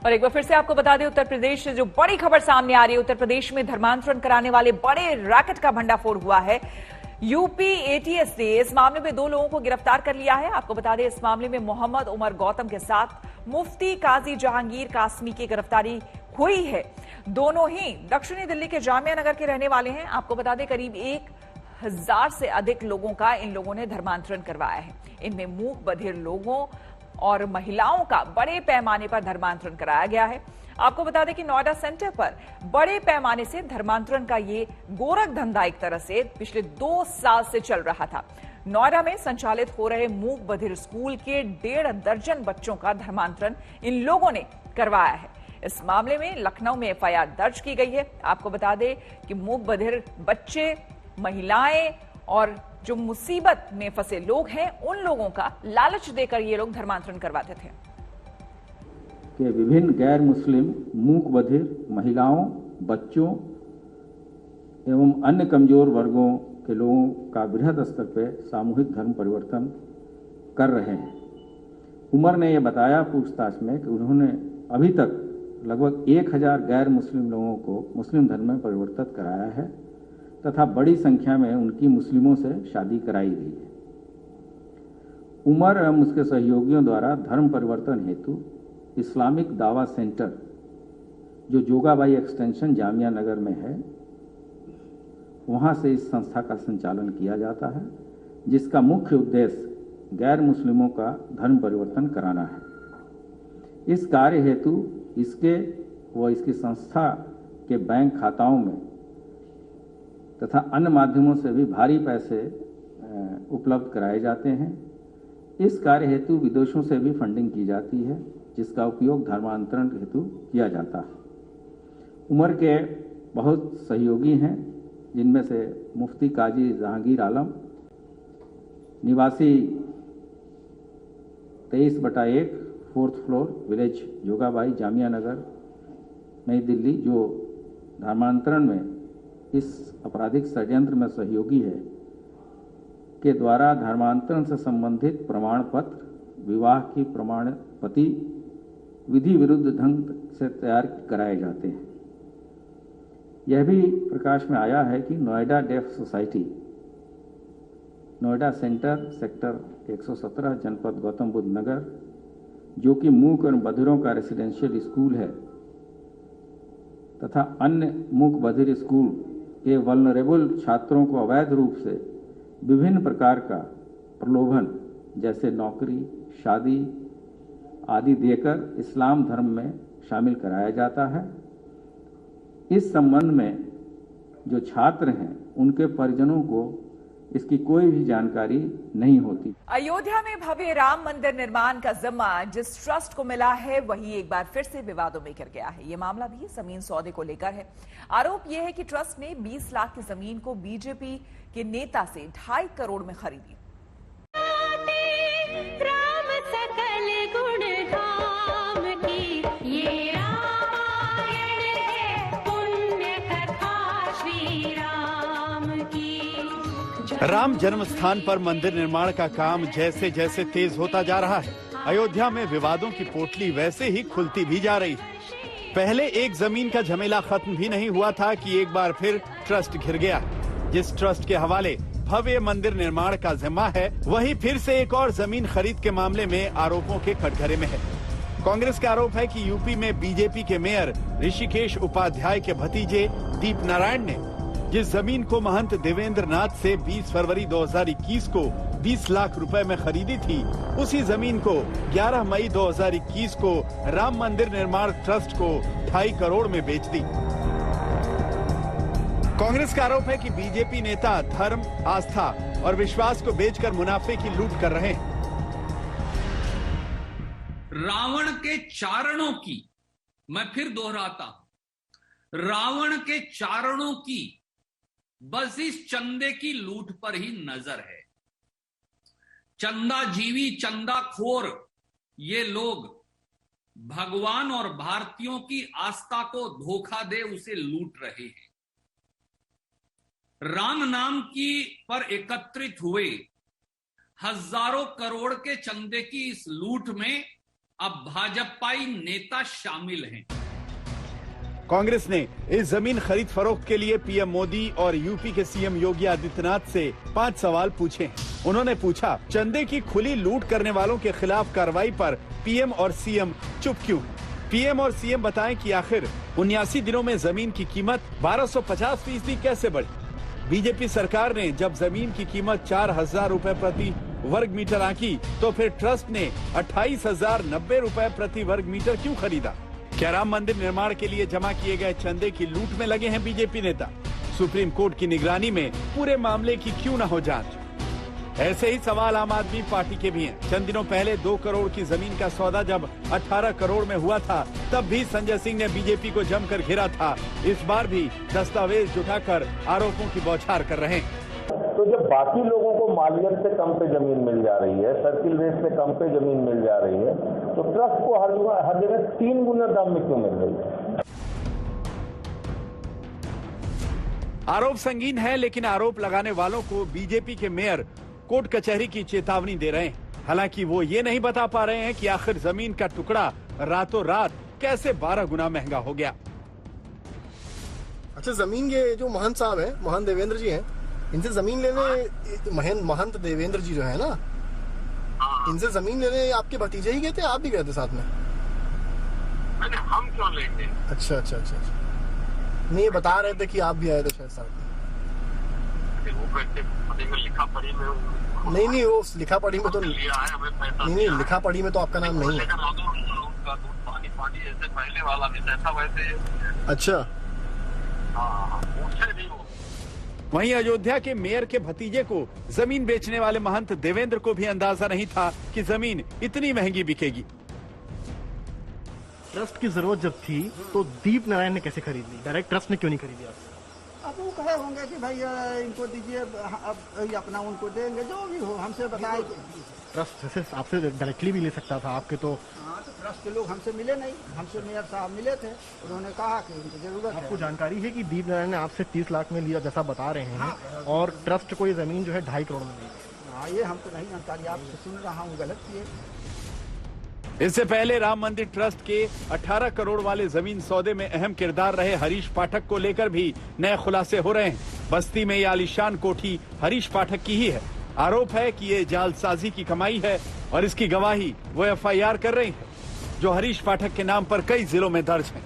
और एक बार फिर से आपको बता दें, उत्तर प्रदेश से जो बड़ी खबर सामने आ रही है, उत्तर प्रदेश में धर्मांतरण कराने वाले बड़े रैकेट का भंडाफोड़ हुआ है। यूपी एटीएस ने इस मामले में 2 लोगों को गिरफ्तार कर लिया है। आपको बता दें, इस मामले में मोहम्मद उमर गौतम के साथ मुफ्ती काजी जहांगीर कासमी की गिरफ्तारी हुई है। दोनों ही दक्षिणी दिल्ली के जामिया नगर के रहने वाले हैं। आपको बता दें, करीब 1000 से अधिक लोगों का इन लोगों ने धर्मांतरण करवाया है। इनमें मूक बधिर लोगों और महिलाओं का बड़े पैमाने पर धर्मांतरण कराया गया है। आपको बता दें कि नोएडा सेंटर पर बड़े पैमाने से धर्मांतरण का ये गोरख धंधा एक तरह से पिछले 2 साल से चल रहा था। नोएडा में संचालित हो रहे मूक बधिर स्कूल के 1.5 दर्जन बच्चों का धर्मांतरण इन लोगों ने करवाया है। इस मामले में लखनऊ में एफआईआर दर्ज की गई है। आपको बता दें कि मूक बधिर बच्चे, महिलाएं और जो मुसीबत में फंसे लोग हैं, उन लोगों का लालच देकर ये लोग धर्मांतरण करवाते थे। कि विभिन्न गैर मुस्लिम मूक बधिर महिलाओं, बच्चों एवं अन्य कमजोर वर्गों के लोगों का वृहद स्तर पर सामूहिक धर्म परिवर्तन कर रहे हैं। उमर ने यह बताया पूछताछ में कि उन्होंने अभी तक लगभग 1000 गैर मुस्लिम लोगों को मुस्लिम धर्म में परिवर्तित कराया है तथा बड़ी संख्या में उनकी मुस्लिमों से शादी कराई गई है। उमर एवं उसके सहयोगियों द्वारा धर्म परिवर्तन हेतु इस्लामिक दावा सेंटर, जो जोगाबाई एक्सटेंशन जामिया नगर में है, वहां से इस संस्था का संचालन किया जाता है, जिसका मुख्य उद्देश्य गैर मुस्लिमों का धर्म परिवर्तन कराना है। इस कार्य हेतु इसके व इसकी संस्था के बैंक खाताओं में तथा अन्य माध्यमों से भी भारी पैसे उपलब्ध कराए जाते हैं। इस कार्य हेतु विदेशों से भी फंडिंग की जाती है, जिसका उपयोग धर्मांतरण हेतु किया जाता है। उमर के बहुत सहयोगी हैं, जिनमें से मुफ्ती काजी जहांगीर आलम, निवासी 23/1 4th floor, village Jogabai, Jamia Nagar, Nai Delhi, जो धर्मांतरण में इस आपराधिक षड्यंत्र में सहयोगी है, के द्वारा धर्मांतरण से संबंधित प्रमाण पत्र, विवाह की प्रमाण पति विधि विरुद्ध ढंग से तैयार कराए जाते हैं। यह भी प्रकाश में आया है कि Noida deaf society, Noida centre, sector 117, जनपद गौतम बुद्ध नगर, जो कि मूक और बधिरों का रेसिडेंशियल स्कूल है, तथा अन्य मूक बधिर स्कूल के वल्नरेबल छात्रों को अवैध रूप से विभिन्न प्रकार का प्रलोभन, जैसे नौकरी, शादी आदि देकर इस्लाम धर्म में शामिल कराया जाता है। इस संबंध में जो छात्र हैं, उनके परिजनों को इसकी कोई भी जानकारी नहीं होती। अयोध्या में भव्य राम मंदिर निर्माण का जिम्मा जिस ट्रस्ट को मिला है, वही एक बार फिर से विवादों में घिर गया है। ये मामला भी जमीन सौदे को लेकर है। आरोप यह है कि ट्रस्ट ने 20 लाख की जमीन को बीजेपी के नेता से 2.5 करोड़ में खरीदी। राम सकल गुण धाम की ये रामायण है, पुण्य कथा श्री राम की। राम जन्म स्थान पर मंदिर निर्माण का काम जैसे जैसे तेज होता जा रहा है, अयोध्या में विवादों की पोटली वैसे ही खुलती भी जा रही है। पहले एक जमीन का झमेला खत्म भी नहीं हुआ था कि एक बार फिर ट्रस्ट घिर गया। जिस ट्रस्ट के हवाले भव्य मंदिर निर्माण का जिम्मा है, वही फिर से एक और जमीन खरीद के मामले में आरोपों के कटघरे में है। कांग्रेस का आरोप है कि यूपी में बीजेपी के मेयर ऋषिकेश उपाध्याय के भतीजे दीप नारायण ने जिस जमीन को महंत देवेंद्र नाथ से 20 फरवरी 2021 को 20 लाख रुपए में खरीदी थी, उसी जमीन को 11 मई 2021 को राम मंदिर निर्माण ट्रस्ट को 2.5 करोड़ में बेच दी। कांग्रेस का आरोप है कि बीजेपी नेता धर्म, आस्था और विश्वास को बेचकर मुनाफे की लूट कर रहे हैं। रावण के चारणों की, मैं फिर दोहराता, रावण के चारणों की बस इस चंदे की लूट पर ही नजर है। चंदा जीवी, चंदा खोर ये लोग भगवान और भारतीयों की आस्था को धोखा दे उसे लूट रहे हैं। राम नाम की पर एकत्रित हुए हजारों करोड़ के चंदे की इस लूट में अब भाजपाई नेता शामिल हैं। कांग्रेस ने इस जमीन खरीद फरोख्त के लिए पीएम मोदी और यूपी के सीएम योगी आदित्यनाथ से 5 सवाल पूछे हैं। उन्होंने पूछा, चंदे की खुली लूट करने वालों के खिलाफ कार्रवाई पर पीएम और सीएम चुप क्यों? पीएम और सीएम बताएं कि आखिर 79 दिनों में जमीन की कीमत 1250% कैसे बढ़ी? बीजेपी सरकार ने जब जमीन की कीमत 4000 रुपए प्रति वर्ग मीटर आंकी, तो फिर ट्रस्ट ने 28,090 रुपए प्रति वर्ग मीटर क्यों खरीदा? क्या राम मंदिर निर्माण के लिए जमा किए गए चंदे की लूट में लगे हैं बीजेपी नेता? सुप्रीम कोर्ट की निगरानी में पूरे मामले की क्यों न हो जांच? ऐसे ही सवाल आम आदमी पार्टी के भी हैं। चंद दिनों पहले 2 करोड़ की जमीन का सौदा जब 18 करोड़ में हुआ था, तब भी संजय सिंह ने बीजेपी को जमकर घेरा था। इस बार भी दस्तावेज जुटाकर आरोपों की बौछार कर रहे हैं। तो जब बाकी लोगों को मालियत से कम पे जमीन मिल जा रही है, सर्किल रेट से कम पे जमीन मिल जा रही है, तो ट्रस्ट को हर जगह 3 गुना दाम में क्यों मिल रही है? आरोप संगीन है, लेकिन आरोप लगाने वालों को बीजेपी के मेयर कोर्ट कचहरी की चेतावनी दे रहे हैं। हालांकि वो ये नहीं बता पा रहे हैं कि आखिर जमीन का टुकड़ा रातों रात कैसे 12 गुना महंगा हो गया। अच्छा, जमीन ये जो महंत साहब हैं, महंत देवेंद्र जी हैं, इनसे जमीन लेने महंत देवेंद्र जी जो है ना, इनसे जमीन लेने आपके भतीजे ही गए थे? आप भी गए थे साथ में? हम क्यों लेंगे? अच्छा अच्छा अच्छा अच्छा, नहीं ये बता रहे थे कि आप भी आए थे शायद साथ में। वो लिखा पढ़ी में नहीं वो लिखा पढ़ी में तो लिया है, हमें पैसा नहीं लिखा पढ़ी में तो आपका नाम नहीं है। उनका दूध पानी जैसे पहले वाला भी ऐसा वैसे। अच्छा, पूछे नहीं वो। वहीं अयोध्या के मेयर के भतीजे को जमीन बेचने वाले महंत देवेंद्र को भी अंदाजा नहीं था कि जमीन इतनी महंगी बिकेगी। ट्रस्ट की जरूरत जब थी तो दीप नारायण ने कैसे खरीद ली? डायरेक्ट ट्रस्ट ने क्यों नहीं खरीदी आपसे? अब वो कहे होंगे कि भाई इनको दीजिए, अब अपना उनको देंगे, जो भी हो हमसे बताए। ट्रस्ट जैसे आपसे डायरेक्टली भी ले सकता था आपके, तो हाँ, तो ट्रस्ट के लोग हमसे मिले नहीं, हमसे मेयर साहब मिले थे, उन्होंने कहा कि उनको जरूरत है। आपको जानकारी है कि दीप नारायण ने आपसे 30 लाख में लिया जैसा बता रहे हैं, और ट्रस्ट को ये जमीन जो है 2.5 करोड़ में ली? हाँ, ये हमको नहीं जानकारी, आपसे सुन रहा हूँ, गलत किए। इससे पहले राम मंदिर ट्रस्ट के 18 करोड़ वाले जमीन सौदे में अहम किरदार रहे हरीश पाठक को लेकर भी नए खुलासे हो रहे हैं। बस्ती में ये आलीशान कोठी हरीश पाठक की ही है। आरोप है कि ये जालसाजी की कमाई है और इसकी गवाही वो FIR कर रही है, जो हरीश पाठक के नाम पर कई जिलों में दर्ज है।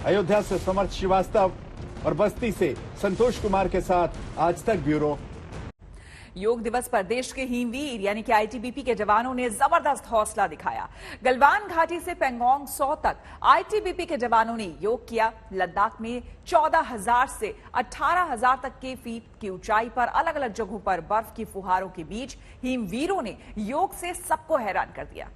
अयोध्या से समर्थ श्रीवास्तव और बस्ती से संतोष कुमार के साथ आज तक ब्यूरो। योग दिवस पर देश के हिमवीर यानी कि ITBP के जवानों ने जबरदस्त हौसला दिखाया। गलवान घाटी से पेंगोंग 100 तक ITBP के जवानों ने योग किया। लद्दाख में 14,000 से 18,000 तक के फीट की ऊंचाई पर अलग अलग जगहों पर बर्फ की फुहारों के बीच हिमवीरों ने योग से सबको हैरान कर दिया।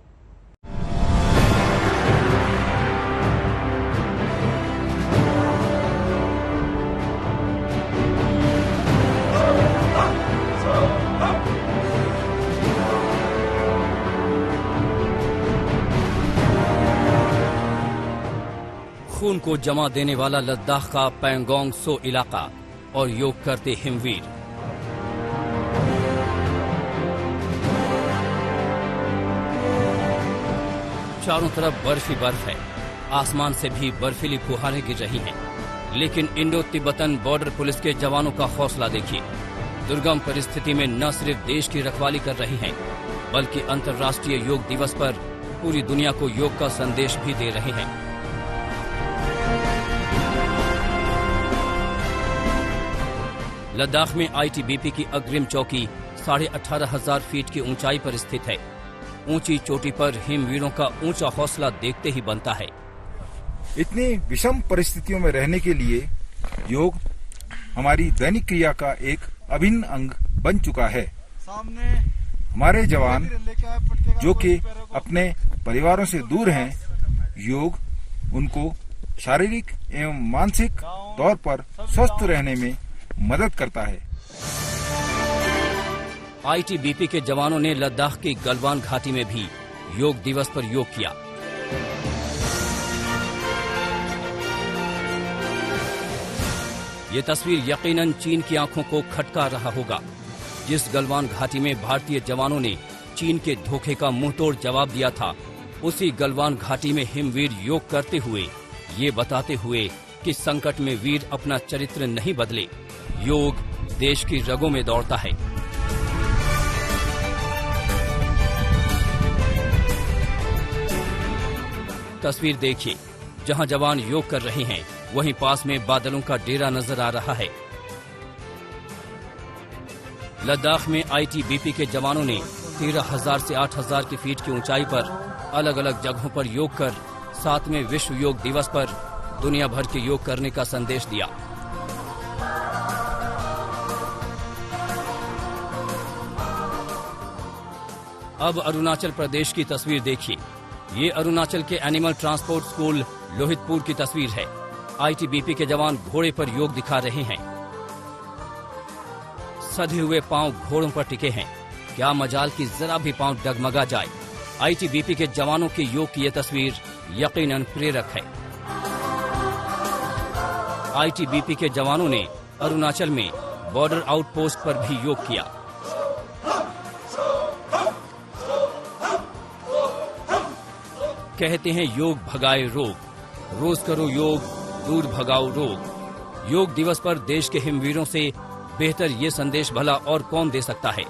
खून को जमा देने वाला लद्दाख का पेंगोंग 100 इलाका और योग करते हिमवीर। चारों तरफ बर्फ ही बर्फ है, आसमान से भी बर्फीली फुहारें गिर रही हैं। लेकिन इंडो तिब्बतन बॉर्डर पुलिस के जवानों का हौसला देखिए। दुर्गम परिस्थिति में न सिर्फ देश की रखवाली कर रही हैं, बल्कि अंतर्राष्ट्रीय योग दिवस पर पूरी दुनिया को योग का संदेश भी दे रहे हैं। लद्दाख में ITBP की अग्रिम चौकी 18,500 फीट की ऊंचाई पर स्थित है। ऊंची चोटी पर हिमवीरों का ऊंचा हौसला देखते ही बनता है। इतनी विषम परिस्थितियों में रहने के लिए योग हमारी दैनिक क्रिया का एक अभिन्न अंग बन चुका है। हमारे जवान जो कि अपने परिवारों से दूर हैं, योग उनको शारीरिक एवं मानसिक तौर पर स्वस्थ रहने में मदद करता है। ITBP के जवानों ने लद्दाख की गलवान घाटी में भी योग दिवस पर योग किया। ये तस्वीर यकीनन चीन की आंखों को खटका रहा होगा। जिस गलवान घाटी में भारतीय जवानों ने चीन के धोखे का मुंहतोड़ जवाब दिया था, उसी गलवान घाटी में हिमवीर योग करते हुए ये बताते हुए कि संकट में वीर अपना चरित्र नहीं बदले, योग देश की रगों में दौड़ता है। तस्वीर देखिए, जहां जवान योग कर रहे हैं वहीं पास में बादलों का डेरा नजर आ रहा है। लद्दाख में आईटीबीपी के जवानों ने 13,000 से 8,000 की फीट की ऊंचाई पर अलग अलग जगहों पर योग कर 7वें विश्व योग दिवस पर दुनिया भर के योग करने का संदेश दिया। अब अरुणाचल प्रदेश की तस्वीर देखिए। ये अरुणाचल के एनिमल ट्रांसपोर्ट स्कूल लोहितपुर की तस्वीर है। आईटीबीपी के जवान घोड़े पर योग दिखा रहे हैं। सधे हुए पांव घोड़ों पर टिके हैं। क्या मजाल कि जरा भी पांव डगमगा जाए। आईटीबीपी के जवानों के योग की यह तस्वीर यकीनन प्रेरक है। आईटीबीपी के जवानों ने अरुणाचल में बॉर्डर आउटपोस्ट पर भी योग किया। कहते हैं योग भगाए रोग, रोज करो योग, दूर भगाओ रोग। योग दिवस पर देश के हिमवीरों से बेहतर ये संदेश भला और कौन दे सकता है।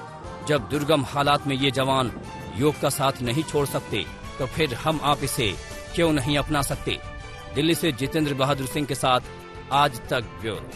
जब दुर्गम हालात में ये जवान योग का साथ नहीं छोड़ सकते तो फिर हम आप इसे क्यों नहीं अपना सकते। दिल्ली से जितेंद्र बहादुर सिंह के साथ आज तक ब्यूरो।